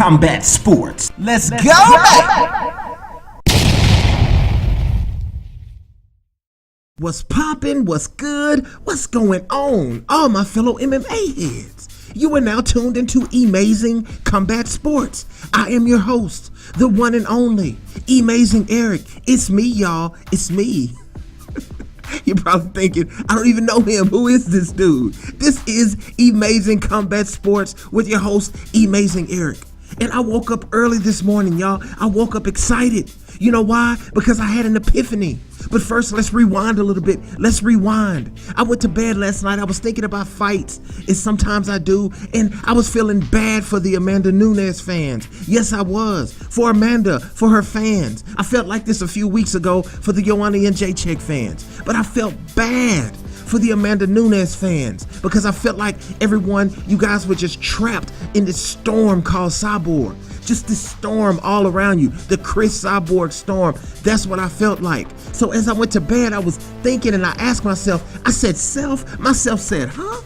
combat sports. Let's go! What's poppin'? What's good? What's going on? All my fellow MMA heads. You are now tuned into Amazing Combat Sports. I am your host, the one and only, Amazing Eric. It's me, y'all. It's me. You're probably thinking, I don't even know him. Who is this dude? This is Amazing Combat Sports with your host, Amazing Eric. And I woke up early this morning, y'all. I woke up excited. You know why? Because I had an epiphany. But first, let's rewind a little bit. Let's rewind. I went to bed last night. I was thinking about fights, as sometimes I do, and I was feeling bad for the Amanda Nunes fans. Yes, I was. For Amanda, for her fans. I felt like this a few weeks ago for the Joanna and Jacek fans. But I felt bad for the Amanda Nunes fans because I felt like everyone, you guys were just trapped in this storm called Cyborg. Just this storm all around you, the Cris Cyborg storm. That's what I felt like. So as I went to bed, I was thinking and I asked myself, I said, myself said, huh?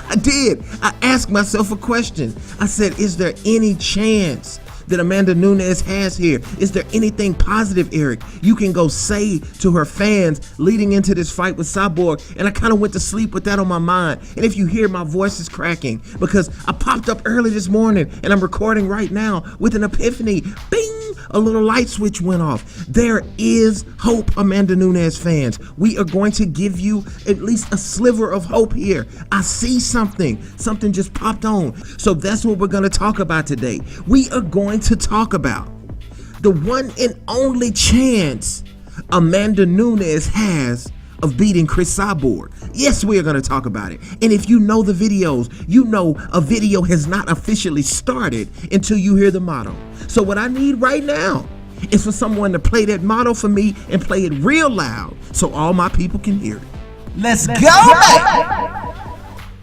I did. I asked myself a question. I said, is there any chance that Amanda Nunes has here? Is there anything positive, Eric, you can go say to her fans leading into this fight with Cyborg? And I kind of went to sleep with that on my mind. And if you hear my voice is cracking, because I popped up early this morning and I'm recording right now with an epiphany. Bing! A little light switch went off. There is hope, Amanda Nunes fans. We are going to give you at least a sliver of hope here. I see something. Something just popped on. So that's what we're going to talk about today. We are going to talk about the one and only chance Amanda Nunes has of beating Cris Cyborg. Yes, we are going to talk about it. And if you know the videos, you know a video has not officially started until you hear the motto. So what I need right now is for someone to play that motto for me and play it real loud so all my people can hear it. Let's go!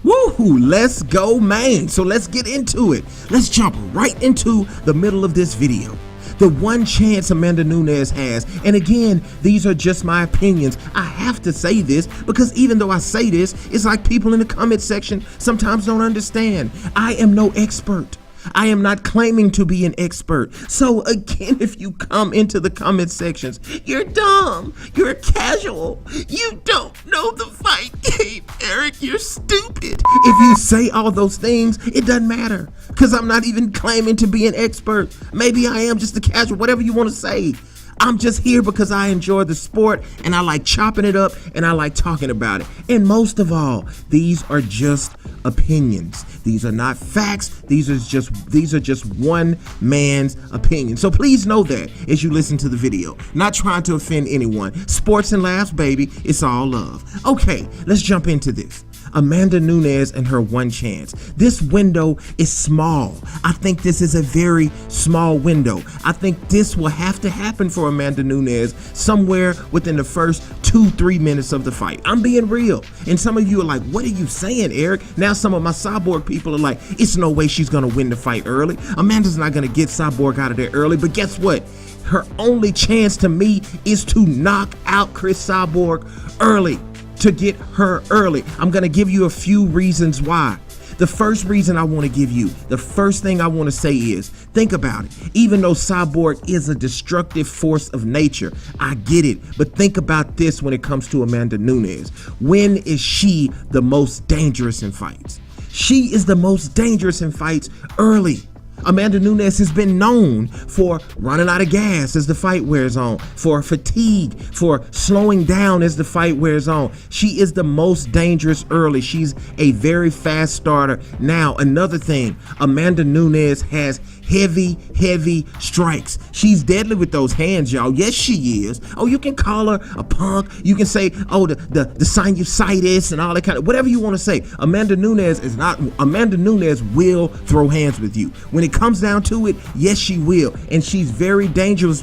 Woohoo, let's go, man. So let's get into it. Let's jump right into the middle of this video. The one chance Amanda Nunes has, and again, these are just my opinions. I have to say this because even though I say this, it's like people in the comment section sometimes don't understand. I am no expert. I am not claiming to be an expert. So again, if you come into the comment sections, you're dumb, you're casual, you don't know the fight game, Eric, you're stupid. If you say all those things, it doesn't matter because I'm not even claiming to be an expert. Maybe I am just a casual, whatever you want to say. I'm just here because I enjoy the sport and I like chopping it up and I like talking about it. And most of all, these are just opinions. These are not facts. These are just one man's opinion. So please know that as you listen to the video. Not trying to offend anyone. Sports and laughs, baby. It's all love. Okay, let's jump into this. Amanda Nunes and her one chance. This window is small. I think this is a very small window. I think this will have to happen for Amanda Nunes somewhere within the first 2-3 minutes of the fight. I'm being real. And some of you are like, what are you saying, Eric? Now some of my Cyborg people are like, it's no way she's gonna win the fight early. Amanda's not gonna get Cyborg out of there early, but guess what? Her only chance to me is to knock out Cris Cyborg early. To get her early. I'm gonna give you a few reasons why. The first reason I want to give you, the first thing I want to say is, think about it. Even though Cyborg is a destructive force of nature, I get it, but think about this when it comes to Amanda Nunes. When is she the most dangerous in fights? She is the most dangerous in fights early. Amanda Nunes has been known for running out of gas as the fight wears on, for fatigue, for slowing down as the fight wears on. She is the most dangerous early. She's a very fast starter. Now, another thing, Amanda Nunes has heavy strikes. She's deadly with those hands, y'all. Yes, she is. Oh, you can call her a punk. You can say, oh, the sinusitis and all that kind of, whatever you want to say. Amanda Nunes is not, Amanda Nunes will throw hands with you. When it comes down to it, yes, she will. And she's very dangerous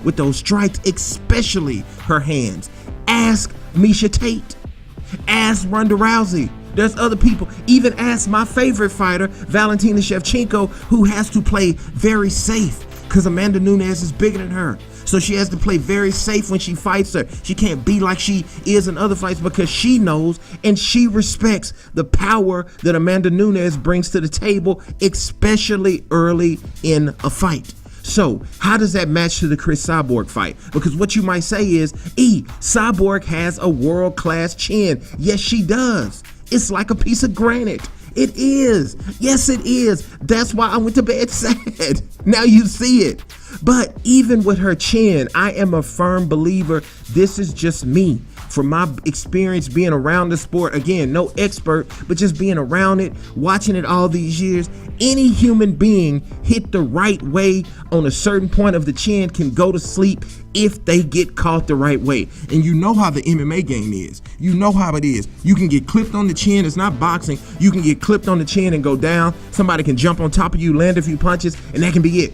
with those strikes, especially her hands. Ask Miesha Tate. Ask Ronda Rousey. There's other people, even ask my favorite fighter, Valentina Shevchenko, who has to play very safe. because Amanda Nunes is bigger than her. So she has to play very safe when she fights her. She can't be like she is in other fights because she knows and she respects the power that Amanda Nunes brings to the table, especially early in a fight. So how does that match to the Cris Cyborg fight? Because what you might say is, Cyborg has a world-class chin. Yes, she does. It's like a piece of granite. It is. Yes, it is. That's why I went to bed sad. Now you see it. But even with her chin, I am a firm believer. This is just me. From my experience being around the sport, again, no expert, but just being around it, watching it all these years, any human being hit the right way on a certain point of the chin can go to sleep if they get caught the right way. And you know how the MMA game is. You know how it is. You can get clipped on the chin. It's not boxing. You can get clipped on the chin and go down. Somebody can jump on top of you, land a few punches, and that can be it.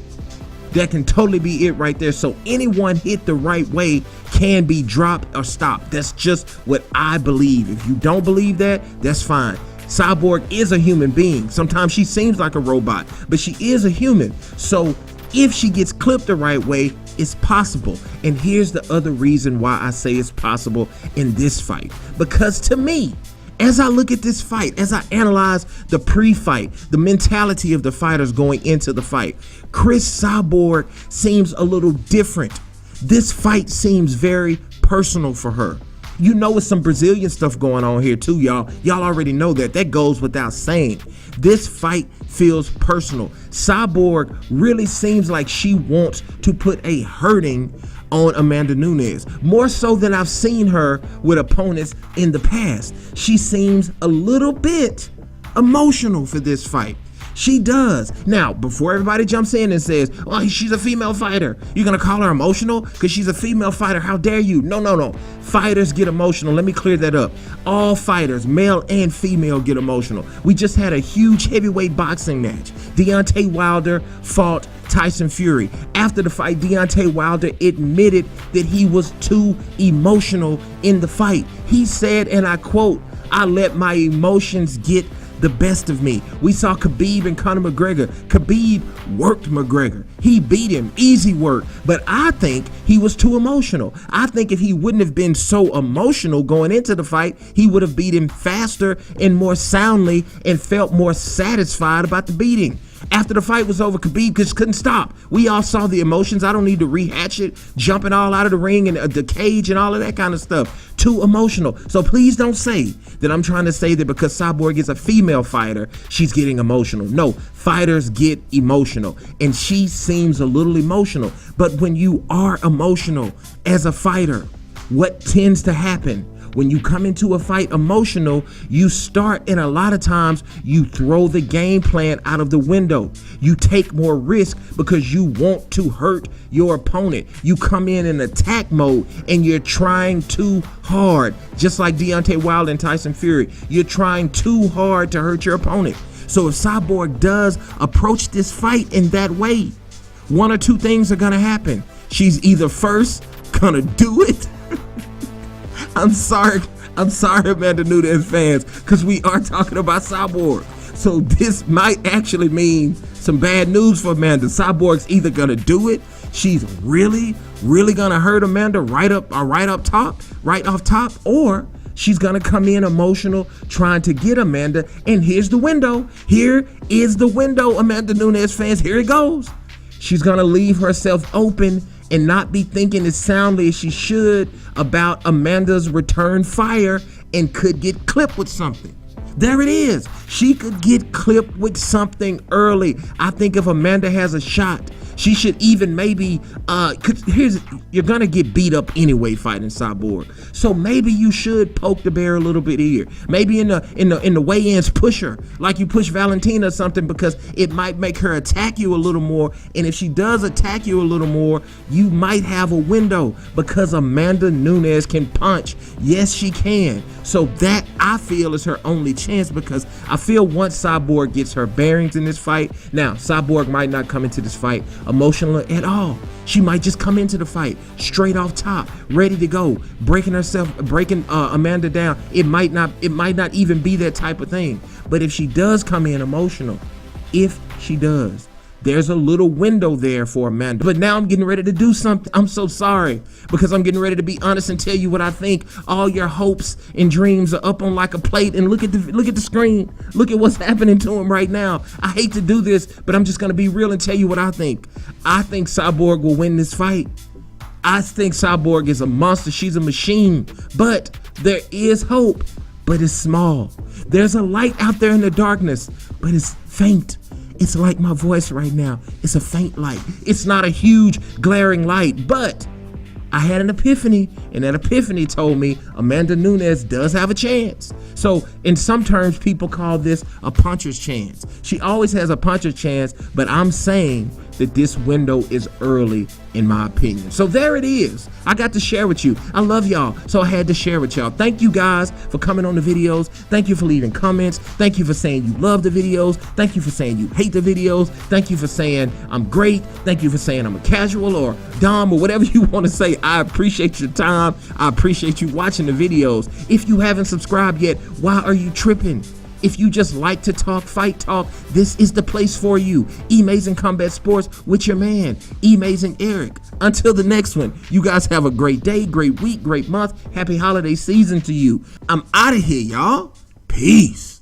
That can totally be it right there. So anyone hit the right way can be dropped or stopped. That's just what I believe. If you don't believe that, that's fine. Cyborg is a human being. Sometimes she seems like a robot, but she is a human. So if she gets clipped the right way, it's possible. And here's the other reason why I say it's possible in this fight. Because to me, as I look at this fight, as I analyze the pre-fight, the mentality of the fighters going into the fight, Cris Cyborg seems a little different. This fight seems very personal for her. You know, it's some Brazilian stuff going on here too, y'all. Y'all already know that. That goes without saying. This fight feels personal. Cyborg really seems like she wants to put a hurting on Amanda Nunes, more so than I've seen her with opponents in the past. She seems a little bit emotional for this fight. She does. Now, before everybody jumps in and says, oh, she's a female fighter, you're gonna call her emotional because she's a female fighter? How dare you? No. Fighters get emotional. Let me clear that up. All fighters, male and female, get emotional. We just had a huge heavyweight boxing match. Deontay Wilder fought Tyson Fury. After the fight, Deontay Wilder admitted that he was too emotional in the fight. He said, and I quote, "I let my emotions get the best of me." We saw Khabib and Conor McGregor. Khabib worked McGregor. He beat him, easy work. But I think he was too emotional. I think if he wouldn't have been so emotional going into the fight, he would have beat him faster and more soundly and felt more satisfied about the beating. After the fight was over, Khabib just couldn't stop. We all saw the emotions. I don't need to rehash it. Jumping all out of the ring and the cage and all of that kind of stuff. Too emotional. So please don't say that I'm trying to say that because Cyborg is a female fighter, she's getting emotional. No, fighters get emotional. And she seems a little emotional. But when you are emotional as a fighter, what tends to happen? When you come into a fight emotional, you start, and a lot of times you throw the game plan out of the window. You take more risk because you want to hurt your opponent. You come in attack mode and you're trying too hard. Just like Deontay Wilder and Tyson Fury, you're trying too hard to hurt your opponent. So if Cyborg does approach this fight in that way, one or two things are gonna happen. She's either first gonna do it. I'm sorry, Amanda Nunes fans, because we are talking about Cyborg. So this might actually mean some bad news for Amanda. Cyborg's either gonna do it, she's really gonna hurt Amanda right off top, or she's gonna come in emotional trying to get Amanda. And here's the window. Here is the window, Amanda Nunes fans. Here it goes. She's gonna leave herself open and not be thinking as soundly as she should about Amanda's return fire and could get clipped with something. There it is. She could get clipped with something early. I think if Amanda has a shot, she should even maybe, you're gonna get beat up anyway fighting Cyborg. So maybe you should poke the bear a little bit here. Maybe in the weigh-ins, push her like you push Valentina or something, because it might make her attack you a little more. And if she does attack you a little more, you might have a window because Amanda Nunes can punch. Yes, she can. So that, I feel, is her only chance, because I feel once Cyborg gets her bearings in this fight, now Cyborg might not come into this fight emotional at all. She might just come into the fight straight off top, ready to go, breaking Amanda down. It might not even be that type of thing. But if she does come in emotional, if she does, there's a little window there for Amanda. But now I'm getting ready to do something. I'm so sorry, because I'm getting ready to be honest and tell you what I think. All your hopes and dreams are up on like a plate, and look at the screen. Look at what's happening to him right now. I hate to do this, but I'm just gonna be real and tell you what I think. I think Cyborg will win this fight. I think Cyborg is a monster. She's a machine, but there is hope, but it's small. There's a light out there in the darkness, but it's faint. It's like my voice right now. It's a faint light. It's not a huge glaring light, but I had an epiphany, and that epiphany told me Amanda Nunes does have a chance. So in some terms, people call this a puncher's chance. She always has a puncher's chance, but I'm saying that this window is early, in my opinion. So there it is. I got to share with you. I love y'all, so I had to share with y'all. Thank you guys for coming on the videos. Thank you for leaving comments. Thank you for saying you love the videos. Thank you for saying you hate the videos. Thank you for saying I'm great. Thank you for saying I'm a casual or dumb or whatever you want to say. I appreciate your time. I appreciate you watching the videos. If you haven't subscribed yet, why are you tripping? If you just like to talk fight talk, this is the place for you. Amazing Combat Sports with your man, Amazing Eric. Until the next one, you guys have a great day, great week, great month. Happy holiday season to you. I'm out of here, y'all. Peace.